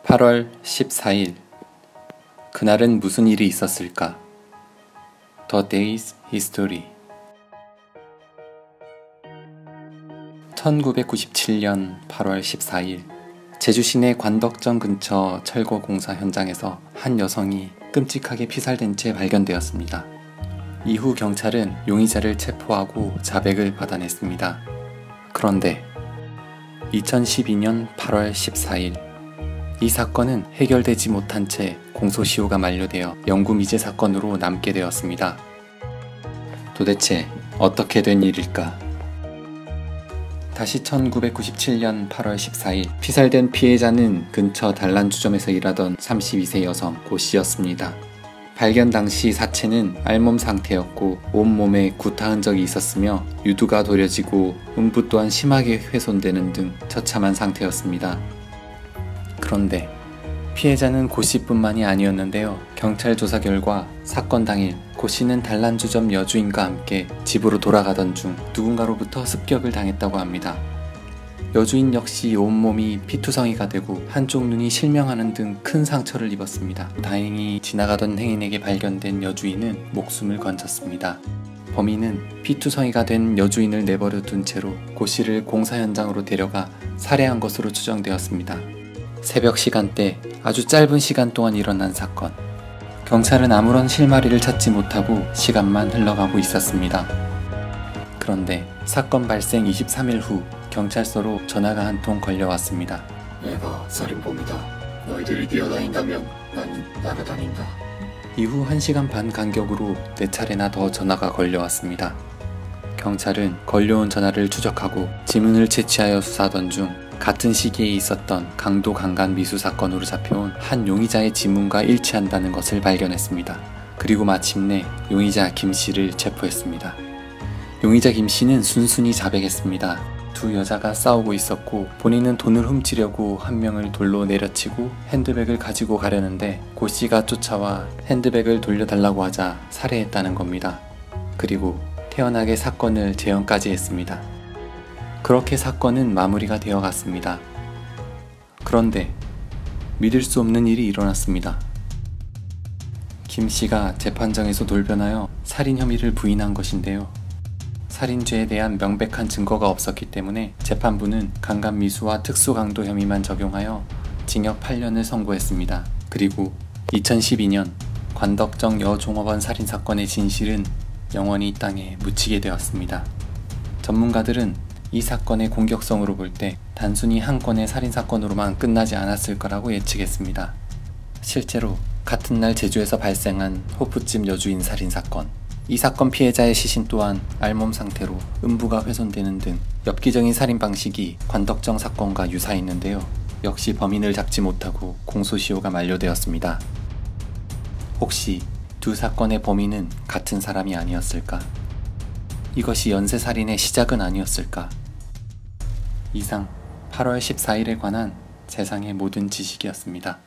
8월 14일 그날은 무슨 일이 있었을까? The Day's History 1997년 8월 14일 제주시내 관덕정 근처 철거 공사 현장에서 한 여성이 끔찍하게 피살된 채 발견되었습니다. 이후 경찰은 용의자를 체포하고 자백을 받아냈습니다. 그런데 2012년 8월 14일 이 사건은 해결되지 못한 채 공소시효가 만료되어 영구미제 사건으로 남게 되었습니다. 도대체 어떻게 된 일일까? 다시 1997년 8월 14일 피살된 피해자는 근처 단란주점에서 일하던 32세 여성 고 씨였습니다. 발견 당시 사체는 알몸 상태였고 온몸에 구타 흔적이 있었으며 유두가 도려지고 음부 또한 심하게 훼손되는 등 처참한 상태였습니다. 그런데 피해자는 고 씨뿐만이 아니었는데요. 경찰 조사 결과 사건 당일 고 씨는 단란주점 여주인과 함께 집으로 돌아가던 중 누군가로부터 습격을 당했다고 합니다. 여주인 역시 온몸이 피투성이가 되고 한쪽 눈이 실명하는 등 큰 상처를 입었습니다. 다행히 지나가던 행인에게 발견된 여주인은 목숨을 건졌습니다. 범인은 피투성이가 된 여주인을 내버려 둔 채로 고 씨를 공사 현장으로 데려가 살해한 것으로 추정되었습니다. 새벽 시간대 아주 짧은 시간 동안 일어난 사건. 경찰은 아무런 실마리를 찾지 못하고 시간만 흘러가고 있었습니다. 그런데 사건 발생 23일 후 경찰서로 전화가 한 통 걸려왔습니다. 내가 살인범이다. 너희들이 뛰어다닌다면 난 날아다닌다. 이후 1시간 반 간격으로 4차례나 더 전화가 걸려왔습니다. 경찰은 걸려온 전화를 추적하고 지문을 채취하여 수사하던 중 같은 시기에 있었던 강도 강간 미수 사건으로 잡혀온 한 용의자의 지문과 일치한다는 것을 발견했습니다. 그리고 마침내 용의자 김 씨를 체포했습니다. 용의자 김 씨는 순순히 자백했습니다. 두 여자가 싸우고 있었고 본인은 돈을 훔치려고 한 명을 돌로 내려치고 핸드백을 가지고 가려는데 고 씨가 쫓아와 핸드백을 돌려달라고 하자 살해했다는 겁니다. 그리고 태연하게 사건을 재현까지 했습니다. 그렇게 사건은 마무리가 되어 갔습니다. 그런데 믿을 수 없는 일이 일어났습니다. 김 씨가 재판장에서 돌변하여 살인 혐의를 부인한 것인데요. 살인죄에 대한 명백한 증거가 없었기 때문에 재판부는 강간미수와 특수강도 혐의만 적용하여 징역 8년을 선고했습니다. 그리고 2012년 관덕정 여종업원 살인사건의 진실은 영원히 땅에 묻히게 되었습니다. 전문가들은 이 사건의 공격성으로 볼 때 단순히 한 건의 살인사건으로만 끝나지 않았을 거라고 예측했습니다. 실제로 같은 날 제주에서 발생한 호프집 여주인 살인사건, 이 사건 피해자의 시신 또한 알몸 상태로 음부가 훼손되는 등 엽기적인 살인 방식이 관덕정 사건과 유사했는데요. 역시 범인을 잡지 못하고 공소시효가 만료되었습니다. 혹시 두 사건의 범인은 같은 사람이 아니었을까? 이것이 연쇄살인의 시작은 아니었을까? 이상 8월 14일에 관한 세상의 모든 지식이었습니다.